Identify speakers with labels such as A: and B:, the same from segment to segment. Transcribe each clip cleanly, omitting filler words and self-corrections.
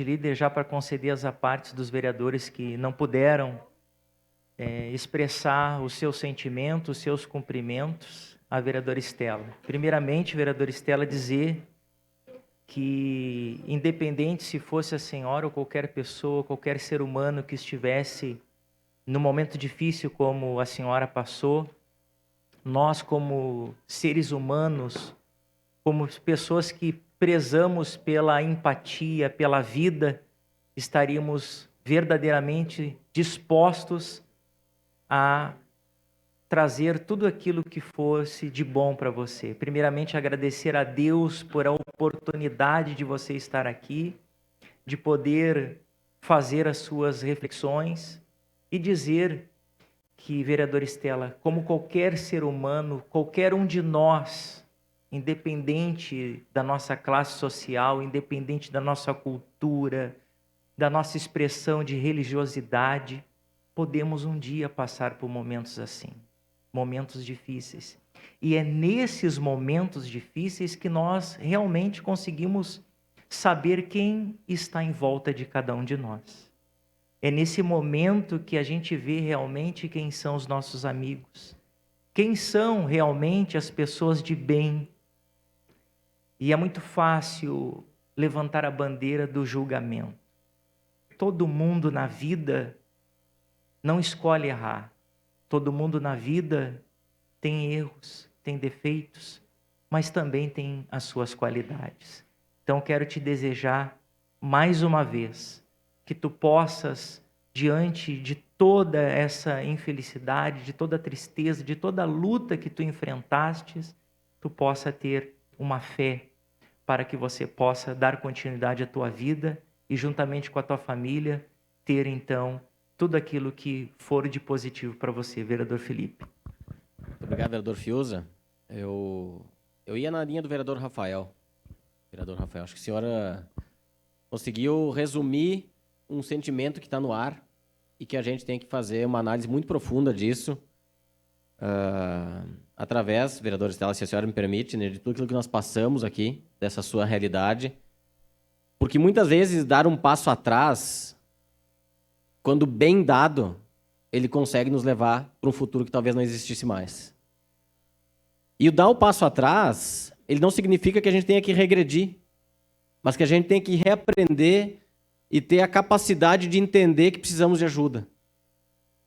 A: de líder já para conceder as apartes dos vereadores que não puderam expressar os seus sentimentos, os seus cumprimentos à vereadora Estela. Primeiramente, vereadora Estela, dizer que, independente se fosse a senhora ou qualquer pessoa, qualquer ser humano que estivesse no momento difícil como a senhora passou, nós, como seres humanos, como pessoas que prezamos pela empatia, pela vida, estaríamos verdadeiramente dispostos a trazer tudo aquilo que fosse de bom para você. Primeiramente, agradecer a Deus por a oportunidade de você estar aqui, de poder fazer as suas reflexões e dizer que, vereadora Estela, como qualquer ser humano, qualquer um de nós, independente da nossa classe social, independente da nossa cultura, da nossa expressão de religiosidade, podemos um dia passar por momentos assim, momentos difíceis. E é nesses momentos difíceis que nós realmente conseguimos saber quem está em volta de cada um de nós. É nesse momento que a gente vê realmente quem são os nossos amigos, quem são realmente as pessoas de bem. E é muito fácil levantar a bandeira do julgamento. Todo mundo na vida não escolhe errar. Todo mundo na vida tem erros, tem defeitos, mas também tem as suas qualidades. Então quero te desejar mais uma vez que tu possas, diante de toda essa infelicidade, de toda a tristeza, de toda a luta que tu enfrentastes, tu possa ter uma fé para que você possa dar continuidade à tua vida e, juntamente com a tua família, ter então tudo aquilo que for de positivo para você, vereador Felipe.
B: Muito obrigado, vereador Fiuza. Eu ia na linha do vereador Rafael. Vereador Rafael, acho que a senhora conseguiu resumir um sentimento que está no ar e que a gente tem que fazer uma análise muito profunda disso, através, vereador Estela, se a senhora me permite, né, de tudo aquilo que nós passamos aqui, dessa sua realidade. Porque muitas vezes dar um passo atrás, quando bem dado, ele consegue nos levar para um futuro que talvez não existisse mais. E o dar o passo atrás, ele não significa que a gente tenha que regredir, mas que a gente tem que reaprender e ter a capacidade de entender que precisamos de ajuda.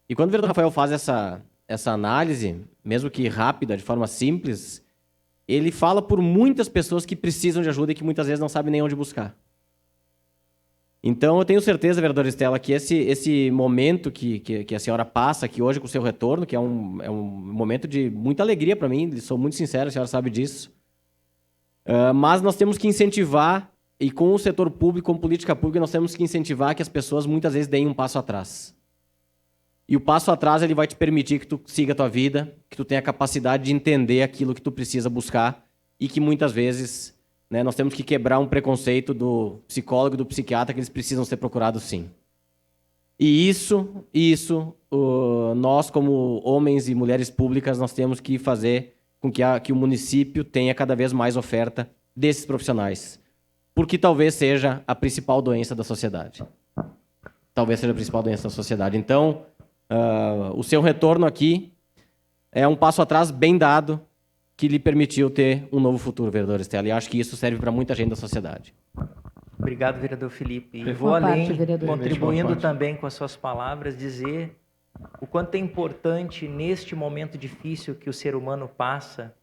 B: E quando o vereador Rafael faz essa análise, mesmo que rápida, de forma simples, ele fala por muitas pessoas que precisam de ajuda e que muitas vezes não sabem nem onde buscar. Então, eu tenho certeza, vereadora Estela, que esse momento que a senhora passa aqui hoje com o seu retorno, que é um momento de muita alegria para mim, sou muito sincero, a senhora sabe disso, mas nós temos que incentivar, e com o setor público, com política pública, nós temos que incentivar que as pessoas muitas vezes deem um passo atrás. E o passo atrás ele vai te permitir que tu siga a tua vida, que tu tenha a capacidade de entender aquilo que tu precisa buscar e que muitas vezes, né, nós temos que quebrar um preconceito do psicólogo e do psiquiatra que eles precisam ser procurados sim. E isso nós como homens e mulheres públicas nós temos que fazer com que o município tenha cada vez mais oferta desses profissionais. Porque talvez seja a principal doença da sociedade. Talvez seja a principal doença da sociedade. Então, o seu retorno aqui é um passo atrás bem dado que lhe permitiu ter um novo futuro, vereador Estela. E acho que isso serve para muita gente da sociedade.
A: Obrigado, vereador Felipe. E vou além, contribuindo também com as suas palavras, dizer o quanto é importante neste momento difícil que o ser humano passa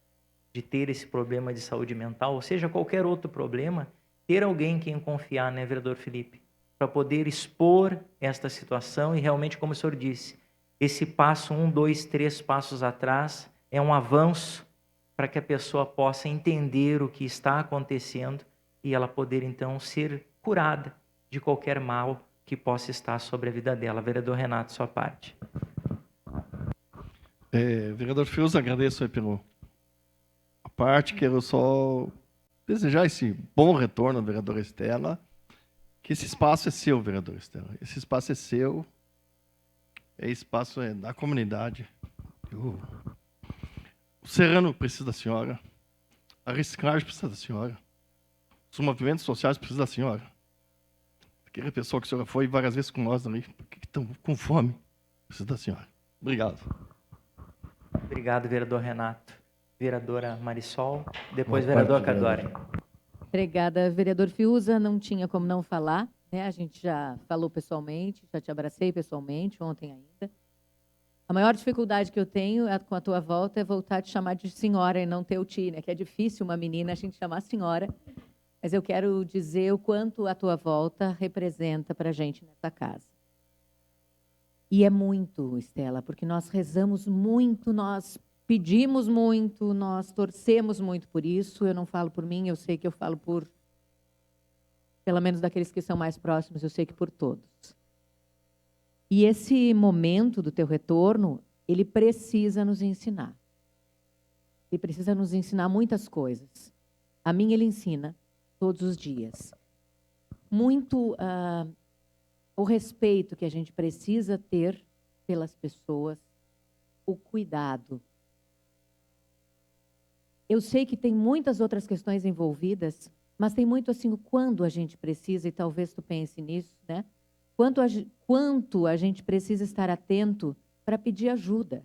A: de ter esse problema de saúde mental, ou seja, qualquer outro problema, ter alguém em quem confiar, né, vereador Felipe? Para poder expor esta situação e realmente, como o senhor disse, esse passo 1, 2, 3 passos atrás é um avanço para que a pessoa possa entender o que está acontecendo e ela poder então ser curada de qualquer mal que possa estar sobre a vida dela. Vereador Renato, sua parte.
C: Vereador Fiuza, agradeço aí pela parte, quero só desejar esse bom retorno, vereadora Estela, que esse espaço é seu, vereadora Estela. Esse espaço é seu, esse espaço é da comunidade. O Serrano precisa da senhora, a reciclagem precisa da senhora, os movimentos sociais precisam da senhora. Aquele pessoal que a senhora foi várias vezes com nós ali, porque estão com fome. Precisa da senhora. Obrigado.
A: Obrigado, vereador Renato. Vereadora Marisol, depois
C: Boa
A: vereador
C: tarde,
A: Cadore.
D: Obrigada, vereador Fiuza. Não tinha como não falar, né? A gente já falou pessoalmente, já te abracei pessoalmente, ontem ainda. A maior dificuldade que eu tenho com a tua volta é voltar a te chamar de senhora e não ter o ti, né? Que é difícil uma menina a gente chamar senhora. Mas eu quero dizer o quanto a tua volta representa para a gente nessa casa. E é muito, Estela, porque nós rezamos muito, nós pedimos muito, nós torcemos muito por isso. Eu não falo por mim, eu sei que eu falo por, pelo menos daqueles que são mais próximos, eu sei que por todos. E esse momento do teu retorno, ele precisa nos ensinar. Ele precisa nos ensinar muitas coisas. A mim ele ensina todos os dias. Muito o respeito que a gente precisa ter pelas pessoas, o cuidado. Eu sei que tem muitas outras questões envolvidas, mas tem muito assim o quando a gente precisa, e talvez tu pense nisso, né? Quanto a gente precisa estar atento para pedir ajuda.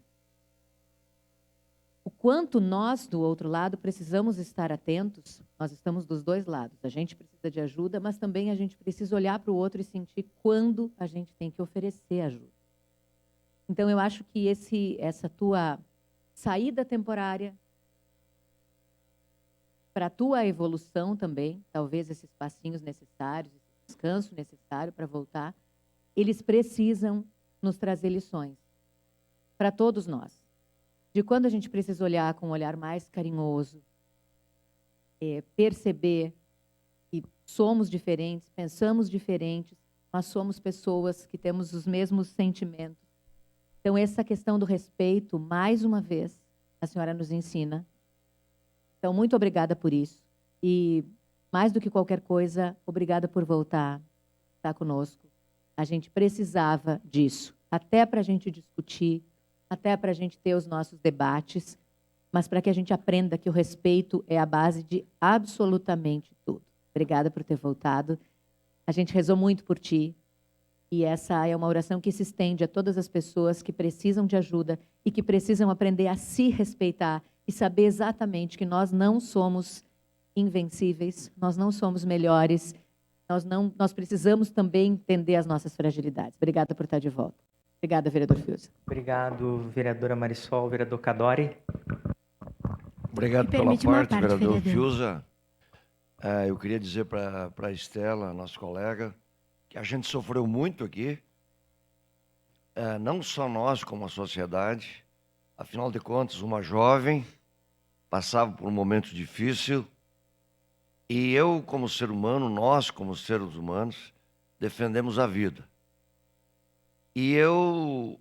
D: O quanto nós, do outro lado, precisamos estar atentos, nós estamos dos dois lados. A gente precisa de ajuda, mas também a gente precisa olhar para o outro e sentir quando a gente tem que oferecer ajuda. Então, eu acho que essa tua saída temporária, para a tua evolução também, talvez esses passinhos necessários, esse descanso necessário para voltar, eles precisam nos trazer lições para todos nós. De quando a gente precisa olhar com um olhar mais carinhoso, perceber que somos diferentes, pensamos diferentes, mas somos pessoas que temos os mesmos sentimentos. Então, essa questão do respeito, mais uma vez, a senhora nos ensina. Então, muito obrigada por isso. E, mais do que qualquer coisa, obrigada por voltar, estar conosco. A gente precisava disso, até para a gente discutir, até para a gente ter os nossos debates, mas para que a gente aprenda que o respeito é a base de absolutamente tudo. Obrigada por ter voltado. A gente rezou muito por ti, e essa é uma oração que se estende a todas as pessoas que precisam de ajuda e que precisam aprender a se respeitar e saber exatamente que nós não somos invencíveis, nós não somos melhores, nós precisamos também entender as nossas fragilidades. Obrigada por estar de volta. Obrigada, vereador Fiuza.
A: Obrigado, vereadora Marisol, vereador Cadore.
E: Obrigado
F: Me
E: pela
F: permite uma
E: parte,
F: parte,
E: vereador
F: vereador.
E: Fiuza. Eu queria dizer para a Estela, nossa colega, que a gente sofreu muito aqui, não só nós como a sociedade. Afinal de contas, uma jovem passava por um momento difícil e eu, como ser humano, nós, como seres humanos, defendemos a vida. E eu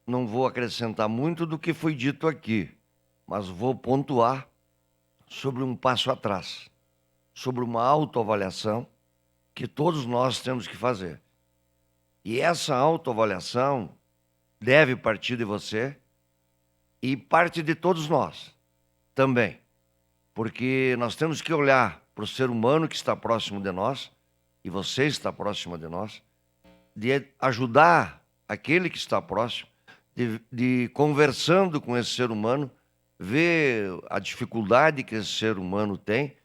E: não vou acrescentar muito do que foi dito aqui, mas vou pontuar sobre um passo atrás, sobre uma autoavaliação que todos nós temos que fazer. E essa autoavaliação deve partir de você e parte de todos nós também, porque nós temos que olhar para o ser humano que está próximo de nós, e você está próximo de nós, de ajudar aquele que está próximo, de conversando com esse ser humano, ver a dificuldade que esse ser humano tem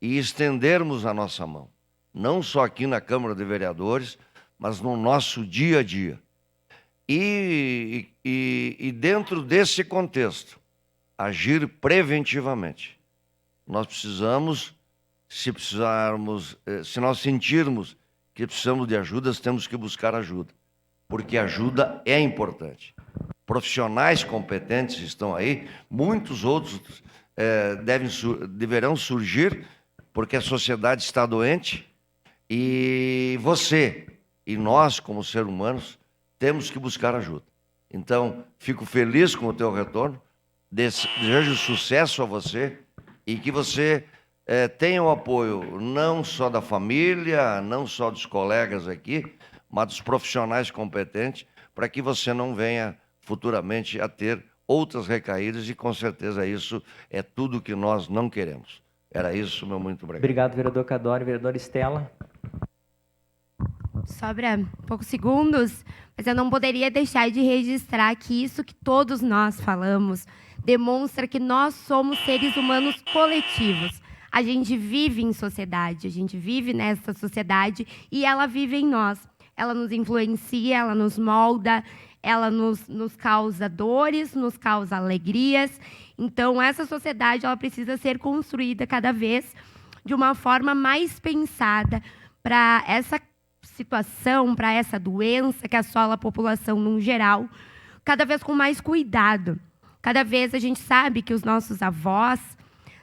E: e estendermos a nossa mão. Não só aqui na Câmara de Vereadores, mas no nosso dia a dia. E dentro desse contexto, agir preventivamente. Nós precisamos, se nós sentirmos que precisamos de ajuda, temos que buscar ajuda, porque ajuda é importante. Profissionais competentes estão aí, muitos outros deverão surgir, porque a sociedade está doente, e você e nós, como seres humanos, temos que buscar ajuda. Então, fico feliz com o teu retorno, desejo sucesso a você e que você tenha o apoio não só da família, não só dos colegas aqui, mas dos profissionais competentes, para que você não venha futuramente a ter outras recaídas, e com certeza isso é tudo que nós não queremos. Era isso, meu muito obrigado.
A: Obrigado, vereador Cadore. Vereadora Estela.
F: sobra poucos segundos, mas eu não poderia deixar de registrar que isso que todos nós falamos demonstra que nós somos seres humanos coletivos. A gente vive em sociedade, a gente vive nessa sociedade e ela vive em nós. Ela nos influencia, ela nos molda, ela nos causa dores, nos causa alegrias. Então, essa sociedade ela precisa ser construída cada vez de uma forma mais pensada para essa situação, para essa doença que assola a população no geral, cada vez com mais cuidado. Cada vez a gente sabe que os nossos avós,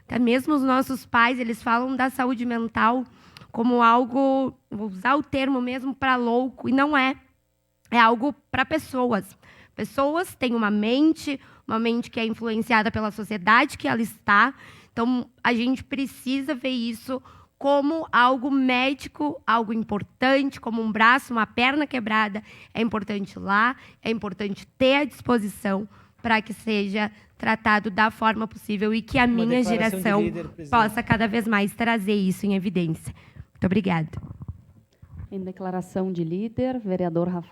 F: até mesmo os nossos pais, eles falam da saúde mental como algo, vou usar o termo mesmo para louco, e não é. É algo para pessoas. Pessoas têm uma mente que é influenciada pela sociedade que ela está. Então, a gente precisa ver isso como algo médico, algo importante, como um braço, uma perna quebrada. É importante ir lá, é importante ter à disposição para que seja tratado da forma possível e que a minha geração possa cada vez mais trazer isso em evidência. Muito obrigada.
G: Em declaração de líder, vereador Rafael.